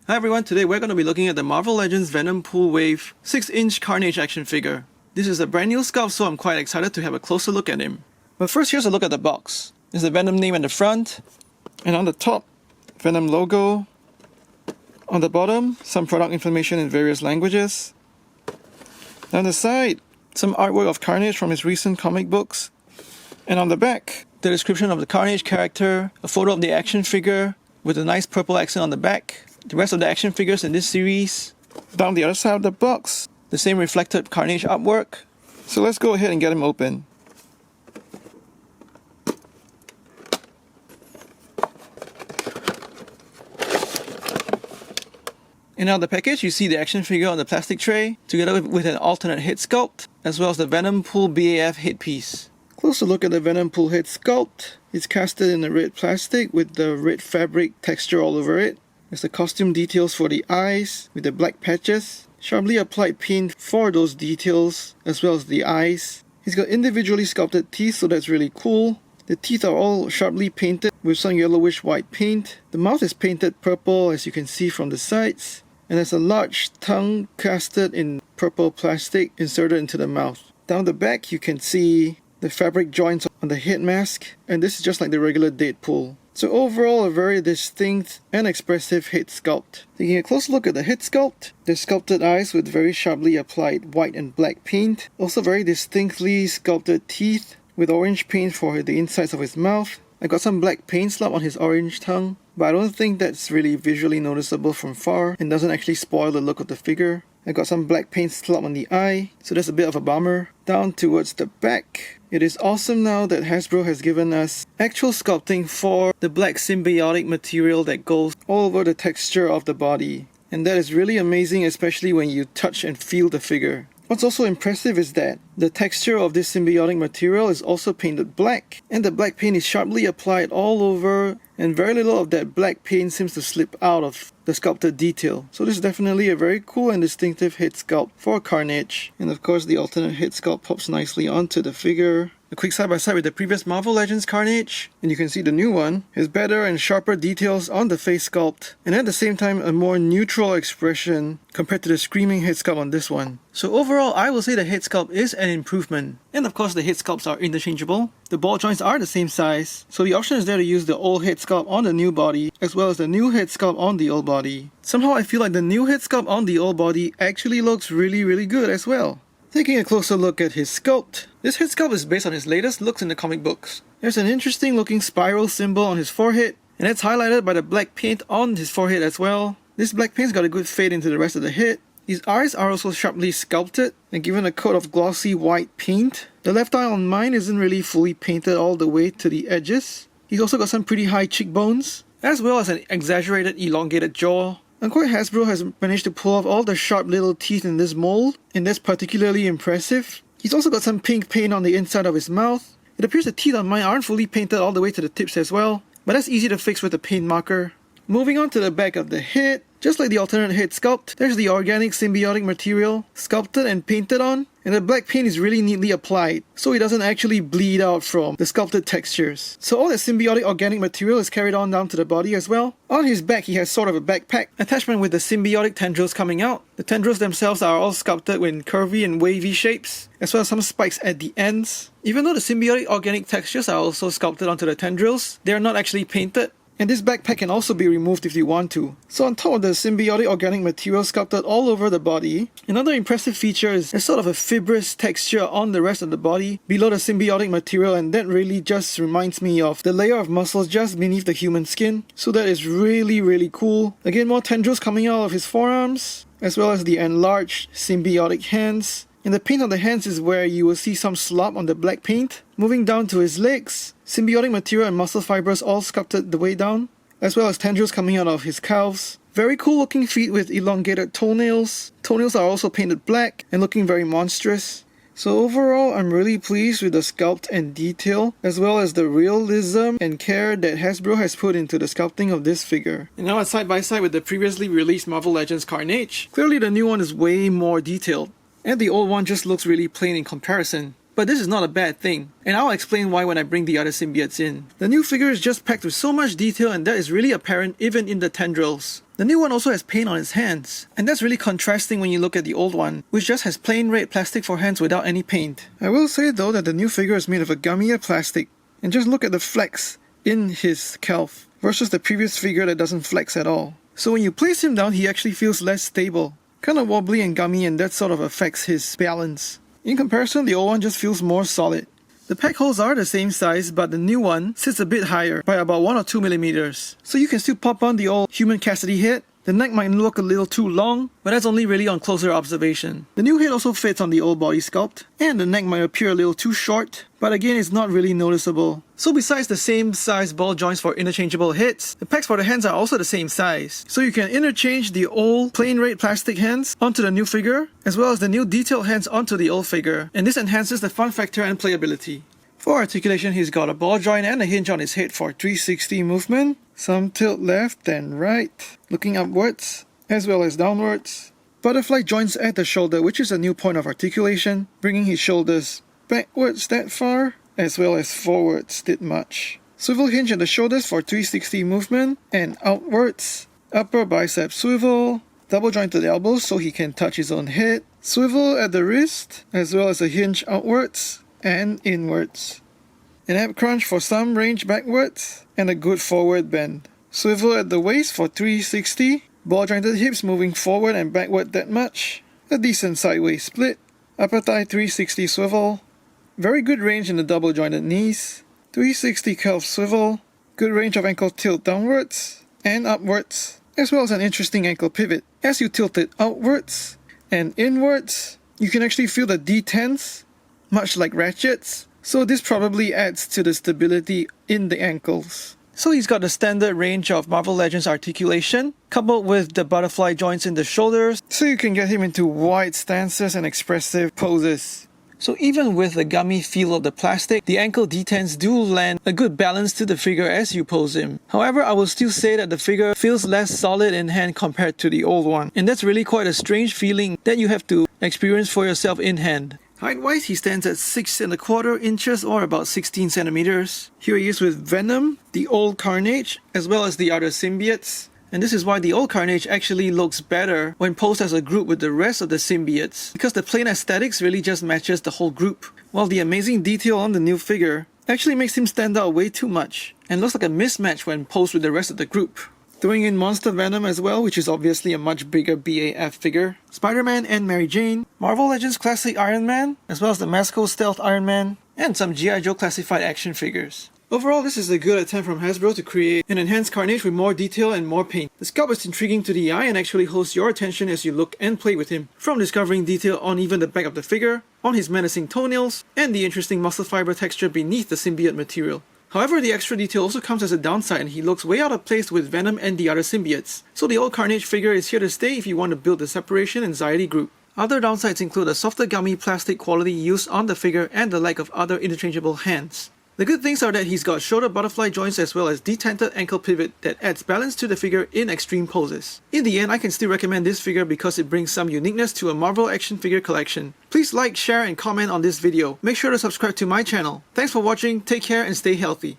Hi everyone, today we're going to be looking at the Marvel Legends Venompool Wave 6-inch Carnage action figure. This is a brand new sculpt, so I'm quite excited to have a closer look at him. But first, here's a look at the box. There's the Venom name at the front, and on the top, Venom logo. On the bottom, some product information in various languages. Down the side, some artwork of Carnage from his recent comic books. And on the back, the description of the Carnage character, a photo of the action figure with a nice purple accent on the back, the rest of the action figures in this series. Down the other side of the box, the same reflected Carnage artwork. So let's go ahead and get him open. And out of the package, you see the action figure on the plastic tray, together with an alternate head sculpt, as well as the Venompool BAF headpiece. Closer look at the Venompool head sculpt. It's casted in a red plastic with the red fabric texture all over it. There's the costume details for the eyes with the black patches. Sharply applied paint for those details, as well as the eyes. He's got individually sculpted teeth, so that's really cool. The teeth are all sharply painted with some yellowish white paint. The mouth is painted purple, as you can see from the sides. And there's a large tongue casted in purple plastic inserted into the mouth. Down the back, you can see the fabric joints on the head mask, and this is just like the regular Deadpool. So overall, a very distinct and expressive head sculpt. Taking a close look at the head sculpt, the sculpted eyes with very sharply applied white and black paint. Also very distinctly sculpted teeth with orange paint for the insides of his mouth. I got some black paint slab on his orange tongue, but I don't think that's really visually noticeable from far and doesn't actually spoil the look of the figure. I got some black paint slab on the eye, so that's a bit of a bummer. Down towards the back, it is awesome now that Hasbro has given us actual sculpting for the black symbiotic material that goes all over the texture of the body. And that is really amazing, especially when you touch and feel the figure. What's also impressive is that the texture of this symbiotic material is also painted black, and the black paint is sharply applied all over, and very little of that black paint seems to slip out of the sculpted detail. So this is definitely a very cool and distinctive head sculpt for Carnage. And of course the alternate head sculpt pops nicely onto the figure. A quick side by side with the previous Marvel Legends Carnage, and you can see the new one has better and sharper details on the face sculpt, and at the same time a more neutral expression compared to the screaming head sculpt on this one. So overall, I will say the head sculpt is an improvement. And of course the head sculpts are interchangeable. The ball joints are the same size, so the option is there to use the old head sculpt on the new body, as well as the new head sculpt on the old body. Somehow I feel like the new head sculpt on the old body actually looks really good as well. Taking a closer look at his sculpt, this head sculpt is based on his latest looks in the comic books. There's an interesting looking spiral symbol on his forehead, and it's highlighted by the black paint on his forehead as well. This black paint's got a good fade into the rest of the head. His eyes are also sharply sculpted and given a coat of glossy white paint. The left eye on mine isn't really fully painted all the way to the edges. He's also got some pretty high cheekbones, as well as an exaggerated elongated jaw. I'm quite Hasbro has managed to pull off all the sharp little teeth in this mold, and that's particularly impressive. He's also got some pink paint on the inside of his mouth. It appears the teeth on mine aren't fully painted all the way to the tips as well, but that's easy to fix with a paint marker. Moving on to the back of the head, just like the alternate head sculpt, there's the organic symbiotic material sculpted and painted on, and the black paint is really neatly applied, so it doesn't actually bleed out from the sculpted textures. So all that symbiotic organic material is carried on down to the body as well. On his back, he has sort of a backpack attachment with the symbiotic tendrils coming out. The tendrils themselves are all sculpted in curvy and wavy shapes, as well as some spikes at the ends. Even though the symbiotic organic textures are also sculpted onto the tendrils, they are not actually painted. And this backpack can also be removed if you want to. So on top of the symbiotic organic material sculpted all over the body, another impressive feature is there's sort of a fibrous texture on the rest of the body below the symbiotic material, and that really just reminds me of the layer of muscles just beneath the human skin. So that is really cool. Again, more tendrils coming out of his forearms, as well as the enlarged symbiotic hands. And the paint on the hands is where you will see some slop on the black paint. Moving down to his legs, symbiotic material and muscle fibers all sculpted the way down, as well as tendrils coming out of his calves. Very cool looking feet with elongated toenails. Toenails are also painted black and looking very monstrous. So overall, I'm really pleased with the sculpt and detail, as well as the realism and care that Hasbro has put into the sculpting of this figure. And now it's side by side with the previously released Marvel Legends Carnage. Clearly the new one is way more detailed, and the old one just looks really plain in comparison. But this is not a bad thing, and I'll explain why when I bring the other symbiotes in. The new figure is just packed with so much detail, and that is really apparent even in the tendrils. The new one also has paint on its hands, and that's really contrasting when you look at the old one, which just has plain red plastic for hands without any paint. I will say though that the new figure is made of a gummier plastic, and just look at the flex in his calf versus the previous figure that doesn't flex at all. So when you place him down, he actually feels less stable, kind of wobbly and gummy, and that sort of affects his balance. In comparison, the old one just feels more solid. The pack holes are the same size, but the new one sits a bit higher by about 1 or 2 millimeters. So you can still pop on the old human Cassidy head. The neck might look a little too long, but that's only really on closer observation. The new head also fits on the old body sculpt, and the neck might appear a little too short, but again it's not really noticeable. So besides the same size ball joints for interchangeable heads, the pegs for the hands are also the same size. So you can interchange the old plain red plastic hands onto the new figure, as well as the new detailed hands onto the old figure, and this enhances the fun factor and playability. For articulation, he's got a ball joint and a hinge on his head for 360 movement, some tilt left and right, looking upwards, as well as downwards. Butterfly joints at the shoulder, which is a new point of articulation, bringing his shoulders backwards that far, as well as forwards that much. Swivel hinge at the shoulders for 360 movement, and outwards, upper bicep swivel, double joint to the elbows so he can touch his own head, swivel at the wrist, as well as a hinge outwards and inwards. An ab crunch for some range backwards, and a good forward bend. Swivel at the waist for 360, ball jointed hips moving forward and backward that much, a decent sideways split, upper thigh 360 swivel, very good range in the double jointed knees, 360 calf swivel, good range of ankle tilt downwards and upwards, as well as an interesting ankle pivot. As you tilt it outwards and inwards, you can actually feel the detents, much like ratchets, so this probably adds to the stability in the ankles. So he's got the standard range of Marvel Legends articulation, coupled with the butterfly joints in the shoulders, so you can get him into wide stances and expressive poses. So even with the gummy feel of the plastic, the ankle detents do lend a good balance to the figure as you pose him. However, I will still say that the figure feels less solid in hand compared to the old one, and that's really quite a strange feeling that you have to experience for yourself in hand. Height-wise, he stands at 6¼ inches or about 16 centimeters. Here he is with Venom, the old Carnage, as well as the other symbiotes. And this is why the old Carnage actually looks better when posed as a group with the rest of the symbiotes, because the plain aesthetics really just matches the whole group, while the amazing detail on the new figure actually makes him stand out way too much, and looks like a mismatch when posed with the rest of the group. Throwing in Monster Venom as well, which is obviously a much bigger BAF figure, Spider-Man and Mary Jane, Marvel Legends Classic Iron Man, as well as the Masco Stealth Iron Man, and some G.I. Joe classified action figures. Overall, this is a good attempt from Hasbro to create an enhanced Carnage with more detail and more paint. The sculpt is intriguing to the eye and actually holds your attention as you look and play with him, from discovering detail on even the back of the figure, on his menacing toenails, and the interesting muscle fiber texture beneath the symbiote material. However, the extra detail also comes as a downside, and he looks way out of place with Venom and the other symbiotes. So the old Carnage figure is here to stay if you want to build the separation anxiety group. Other downsides include a softer gummy plastic quality used on the figure and the lack of other interchangeable hands. The good things are that he's got shoulder butterfly joints as well as detented ankle pivot that adds balance to the figure in extreme poses. In the end, I can still recommend this figure because it brings some uniqueness to a Marvel action figure collection. Please like, share and comment on this video. Make sure to subscribe to my channel. Thanks for watching, take care and stay healthy.